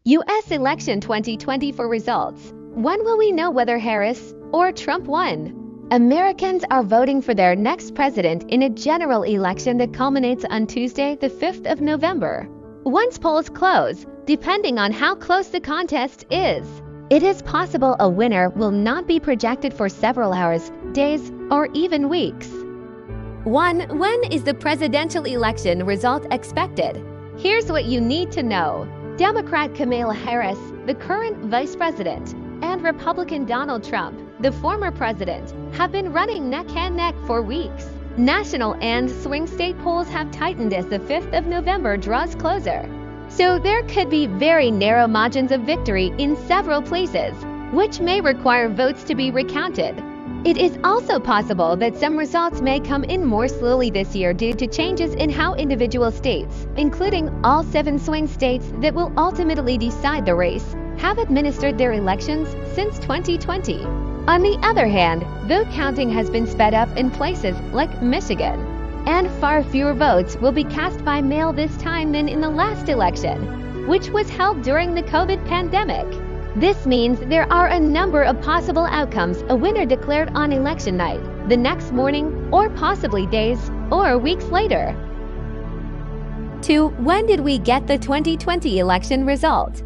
U.S. election 2024 results. When will we know whether Harris or Trump won? Americans are voting for their next president in a general election that culminates on Tuesday, the 5th of November. Once polls close, depending on how close the contest is, it is possible a winner will not be projected for several hours, days, or even weeks. 1. When is the presidential election result expected? Here's what you need to know. Democrat Kamala Harris, the current vice president, and Republican Donald Trump, the former president, have been running neck and neck for weeks. National and swing state polls have tightened as the 5th of November draws closer. So there could be very narrow margins of victory in several places, which may require votes to be recounted. It is also possible that some results may come in more slowly this year due to changes in how individual states, including all 7 swing states that will ultimately decide the race, have administered their elections since 2020. On the other hand, vote counting has been sped up in places like Michigan, and far fewer votes will be cast by mail this time than in the last election, which was held during the COVID pandemic. This means there are a number of possible outcomes: a winner declared on election night, the next morning, or possibly days or weeks later. 2. When did we get the 2020 election result?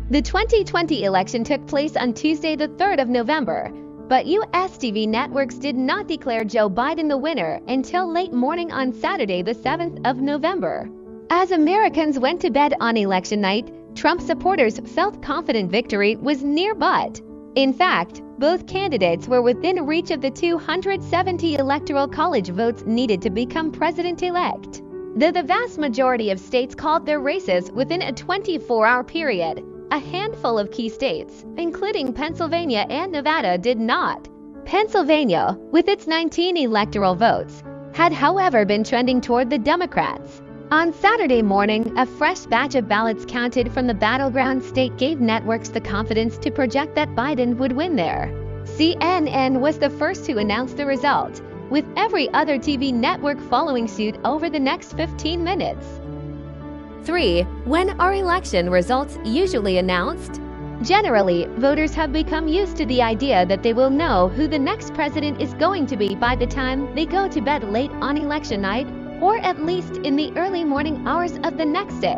The 2020 election took place on Tuesday, the 3rd of November, but U.S. TV networks did not declare Joe Biden the winner until late morning on Saturday, the 7th of November. As Americans went to bed on election night, Trump supporters felt confident victory was near, but in fact, both candidates were within reach of the 270 electoral college votes needed to become president-elect. Though the vast majority of states called their races within a 24-hour period, a handful of key states, including Pennsylvania and Nevada, did not. Pennsylvania, with its 19 electoral votes, had however been trending toward the Democrats. On Saturday morning, a fresh batch of ballots counted from the battleground state gave networks the confidence to project that Biden would win there. CNN was the first to announce the result, with every other TV network following suit over the next 15 minutes. 3. When are election results usually announced? Generally, voters have become used to the idea that they will know who the next president is going to be by the time they go to bed late on election night, or at least in the early morning hours of the next day.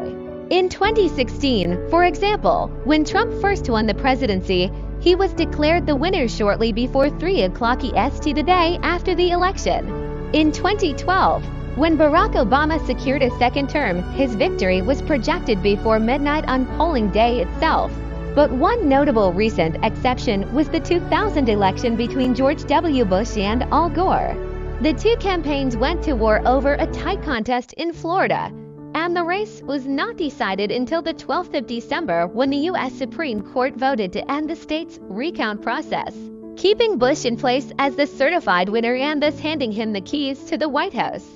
In 2016, for example, when Trump first won the presidency, he was declared the winner shortly before 3 o'clock EST the day after the election. In 2012, when Barack Obama secured a second term, his victory was projected before midnight on polling day itself. But one notable recent exception was the 2000 election between George W. Bush and Al Gore. The two campaigns went to war over a tight contest in Florida, and the race was not decided until the 12th of December when the U.S. Supreme Court voted to end the state's recount process, keeping Bush in place as the certified winner and thus handing him the keys to the White House.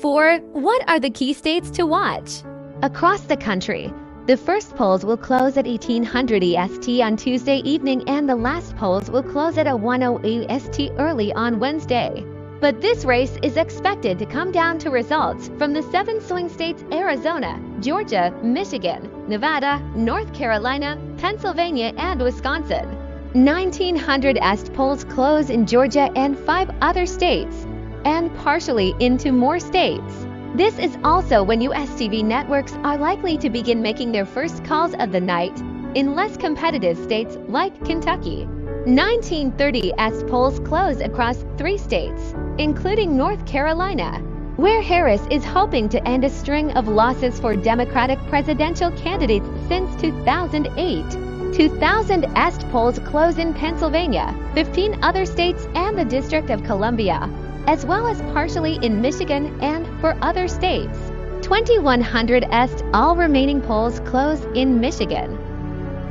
4. What are the key states to watch? Across the country, the first polls will close at 1800 EST on Tuesday evening, and the last polls will close at 1:08 EST early on Wednesday. But this race is expected to come down to results from the 7 swing states: Arizona, Georgia, Michigan, Nevada, North Carolina, Pennsylvania, and Wisconsin. 1900 EST polls close in Georgia and 5 other states, and partially into more states. This is also when U.S. TV networks are likely to begin making their first calls of the night in less competitive states like Kentucky. 1930 EST polls close across 3 states, including North Carolina, where Harris is hoping to end a string of losses for Democratic presidential candidates since 2008. 2000 EST polls close in Pennsylvania, 15 other states, and the District of Columbia, as well as partially in Michigan and for other states. 2100 EST all remaining polls close in Michigan.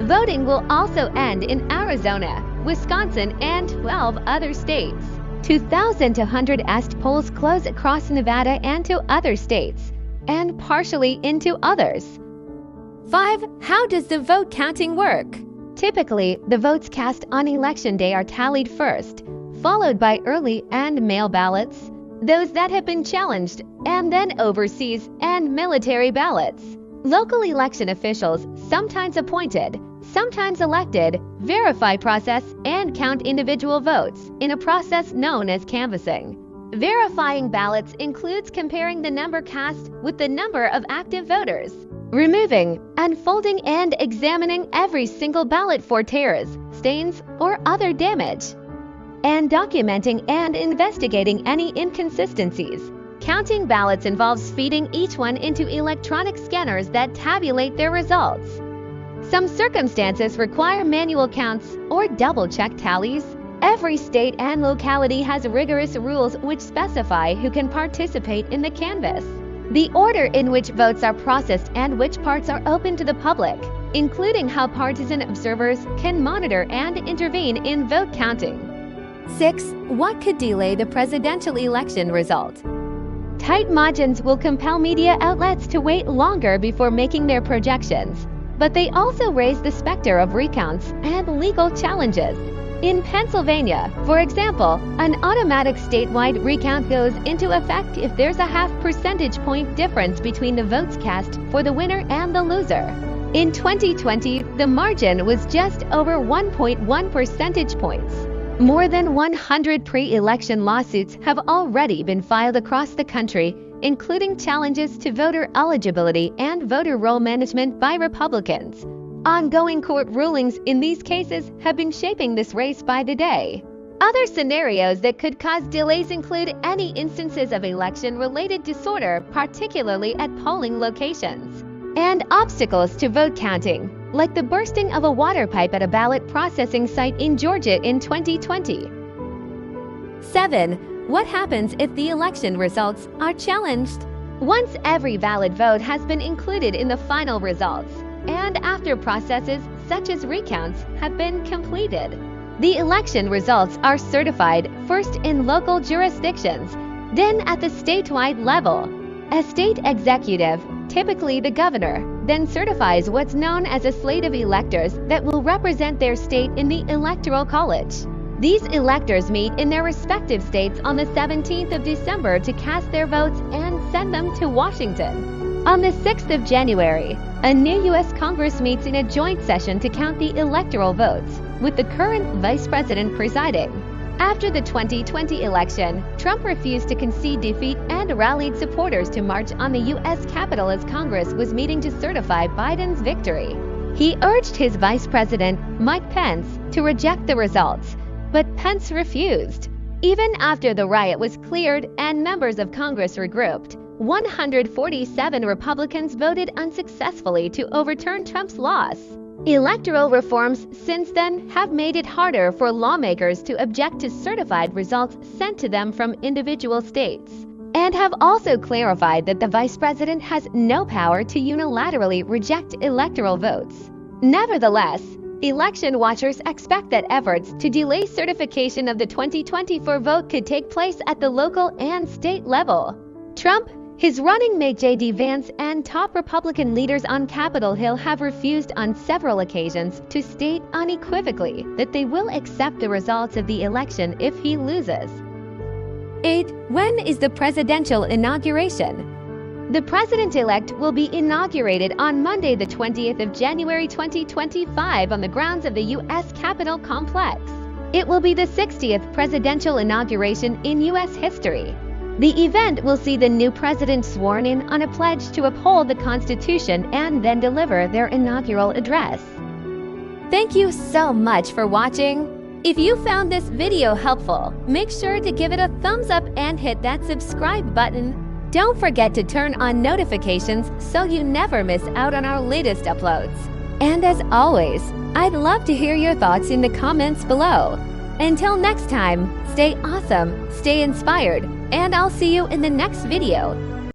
Voting will also end in Arizona, Wisconsin, and 12 other states. 2200 EST polls close across Nevada and to other states, and partially into others. 5. How does the vote counting work? Typically, the votes cast on election day are tallied first, followed by early and mail ballots, those that have been challenged, and then overseas and military ballots. Local election officials, sometimes appointed, sometimes elected, verify process and count individual votes in a process known as canvassing. Verifying ballots includes comparing the number cast with the number of active voters, removing, unfolding and examining every single ballot for tears, stains, or other damage, and documenting and investigating any inconsistencies. Counting ballots involves feeding each one into electronic scanners that tabulate their results. Some circumstances require manual counts or double-check tallies. Every state and locality has rigorous rules which specify who can participate in the canvass, the order in which votes are processed and which parts are open to the public, including how partisan observers can monitor and intervene in vote counting. 6. What could delay the presidential election result? Tight margins will compel media outlets to wait longer before making their projections, but they also raise the specter of recounts and legal challenges. In Pennsylvania, for example, an automatic statewide recount goes into effect if there's a half percentage point difference between the votes cast for the winner and the loser. In 2020, the margin was just over 1.1 percentage points. More than 100 pre-election lawsuits have already been filed across the country, including challenges to voter eligibility and voter roll management by Republicans. Ongoing court rulings in these cases have been shaping this race by the day. Other scenarios that could cause delays include any instances of election-related disorder, particularly at polling locations, and obstacles to vote counting, like the bursting of a water pipe at a ballot processing site in Georgia in 2020. 7. What happens if the election results are challenged? Once every valid vote has been included in the final results, and after processes such as recounts have been completed, the election results are certified first in local jurisdictions, then at the statewide level. A state executive, typically the governor, then certifies what's known as a slate of electors that will represent their state in the Electoral College. These electors meet in their respective states on the 17th of December to cast their votes and send them to Washington. On the 6th of January, a new U.S. Congress meets in a joint session to count the electoral votes, with the current vice president presiding. After the 2020 election, Trump refused to concede defeat and rallied supporters to march on the U.S. Capitol as Congress was meeting to certify Biden's victory. He urged his vice president, Mike Pence, to reject the results, but Pence refused. Even after the riot was cleared and members of Congress regrouped, 147 Republicans voted unsuccessfully to overturn Trump's loss. Electoral reforms since then have made it harder for lawmakers to object to certified results sent to them from individual states, and have also clarified that the vice president has no power to unilaterally reject electoral votes. Nevertheless, election watchers expect that efforts to delay certification of the 2024 vote could take place at the local and state level. Trump, his running mate J.D. Vance, and top Republican leaders on Capitol Hill have refused on several occasions to state unequivocally that they will accept the results of the election if he loses. 8. When is the presidential inauguration? The president-elect will be inaugurated on Monday, the 20th of January 2025 on the grounds of the U.S. Capitol complex. It will be the 60th presidential inauguration in U.S. history. The event will see the new president sworn in on a pledge to uphold the Constitution and then deliver their inaugural address. Thank you so much for watching. If you found this video helpful, make sure to give it a thumbs up and hit that subscribe button. Don't forget to turn on notifications so you never miss out on our latest uploads. And as always, I'd love to hear your thoughts in the comments below. Until next time, stay awesome, stay inspired, and I'll see you in the next video.